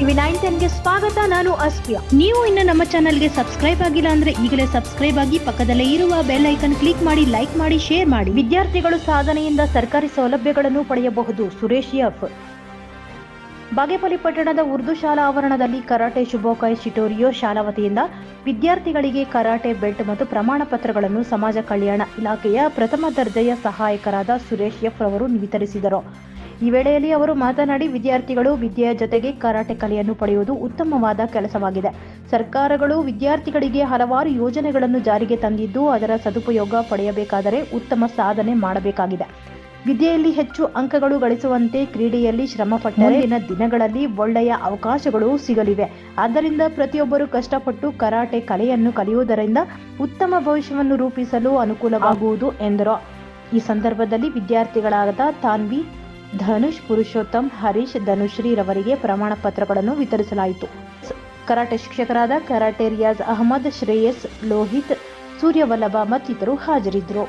TV 910ಗೆ ಸ್ವಾಗತ. ನಾನು ಅಸ್ಫಿಯಾ. ನೀವು ಇನ್ನು ನಮ್ಮ ಚಾನಲ್ಗೆ ಸಬ್ಸ್ಕ್ರೈಬ್ ಆಗಿಲ್ಲ ಅಂದ್ರೆ ಈಗಲೇ ಸಬ್ಸ್ಕ್ರೈಬ್ ಆಗಿ ಪಕ್ಕದಲ್ಲೇ ಇರುವ ಬೆಲ್ ಐಕನ್ ಕ್ಲಿಕ್ ಮಾಡಿ, ಲೈಕ್ ಮಾಡಿ, ಶೇರ್ ಮಾಡಿ. ವಿದ್ಯಾರ್ಥಿಗಳು ಸಾಧನೆಯಿಂದ ಸರ್ಕಾರಿ ಸೌಲಭ್ಯಗಳನ್ನು ಪಡೆಯಬಹುದು. ಸುರೇಶ್ ಎಫ್. ಬಾಗೇಪಲ್ಲಿ ಪಟ್ಟಣದ ಉರ್ದು ಶಾಲಾ ಆವರಣದಲ್ಲಿ ಕರಾಟೆ ಶುಭೋಕಾಯ್ ಶಿಟೋರಿಯೋ ಶಾಲಾ ವತಿಯಿಂದ ವಿದ್ಯಾರ್ಥಿಗಳಿಗೆ ಕರಾಟೆ ಬೆಲ್ಟ್ ಮತ್ತು ಪ್ರಮಾಣ ಪತ್ರಗಳನ್ನು ಸಮಾಜ ಕಲ್ಯಾಣ ಇಲಾಖೆಯ ಪ್ರಥಮ ದರ್ಜೆಯ ಸಹಾಯಕರಾದ ಸುರೇಶ್ ಎಫ್ ರವರು ವಿತರಿಸಿದರು. ಈ ವೇಳೆಯಲ್ಲಿ ಅವರು ಮಾತನಾಡಿ, ವಿದ್ಯಾರ್ಥಿಗಳು ವಿದ್ಯೆಯ ಜೊತೆಗೆ ಕರಾಟೆ ಕಲೆಯನ್ನು ಪಡೆಯುವುದು ಉತ್ತಮವಾದ ಕೆಲಸವಾಗಿದೆ. ಸರ್ಕಾರಗಳು ವಿದ್ಯಾರ್ಥಿಗಳಿಗೆ ಹಲವಾರು ಯೋಜನೆಗಳನ್ನು ಜಾರಿಗೆ ತಂದಿದ್ದು, ಅದರ ಸದುಪಯೋಗ ಪಡೆಯಬೇಕಾದರೆ ಉತ್ತಮ ಸಾಧನೆ ಮಾಡಬೇಕಾಗಿದೆ. ವಿದ್ಯೆಯಲ್ಲಿ ಹೆಚ್ಚು ಅಂಕಗಳು ಗಳಿಸುವಂತೆ ಕ್ರೀಡೆಯಲ್ಲಿ ಶ್ರಮಪಟ್ಟರೆ ಮುಂದಿನ ದಿನಗಳಲ್ಲಿ ಒಳ್ಳೆಯ ಅವಕಾಶಗಳು ಸಿಗಲಿವೆ. ಆದ್ದರಿಂದ ಪ್ರತಿಯೊಬ್ಬರು ಕಷ್ಟಪಟ್ಟು ಕರಾಟೆ ಕಲೆಯನ್ನು ಕಲಿಯುವುದರಿಂದ ಉತ್ತಮ ಭವಿಷ್ಯವನ್ನು ರೂಪಿಸಲು ಅನುಕೂಲವಾಗುವುದು ಎಂದರು. ಈ ಸಂದರ್ಭದಲ್ಲಿ ವಿದ್ಯಾರ್ಥಿಗಳಾದ ತಾನ್ವಿ, ಧನುಷ್, ಪುರುಷೋತ್ತಮ್, ಹರೀಶ್, ಧನುಶ್ರೀ ರವರಿಗೆ ಪ್ರಮಾಣ ಪತ್ರಗಳನ್ನು ವಿತರಿಸಲಾಯಿತು. ಕರಾಟೆ ಶಿಕ್ಷಕರಾದ ಕರಾಟೆ ರಿಯಾಜ್ ಅಹಮದ್, ಶ್ರೇಯಸ್, ಲೋಹಿತ್, ಸೂರ್ಯವಲ್ಲಭ ಮತ್ತಿತರರು ಹಾಜರಿದ್ದರು.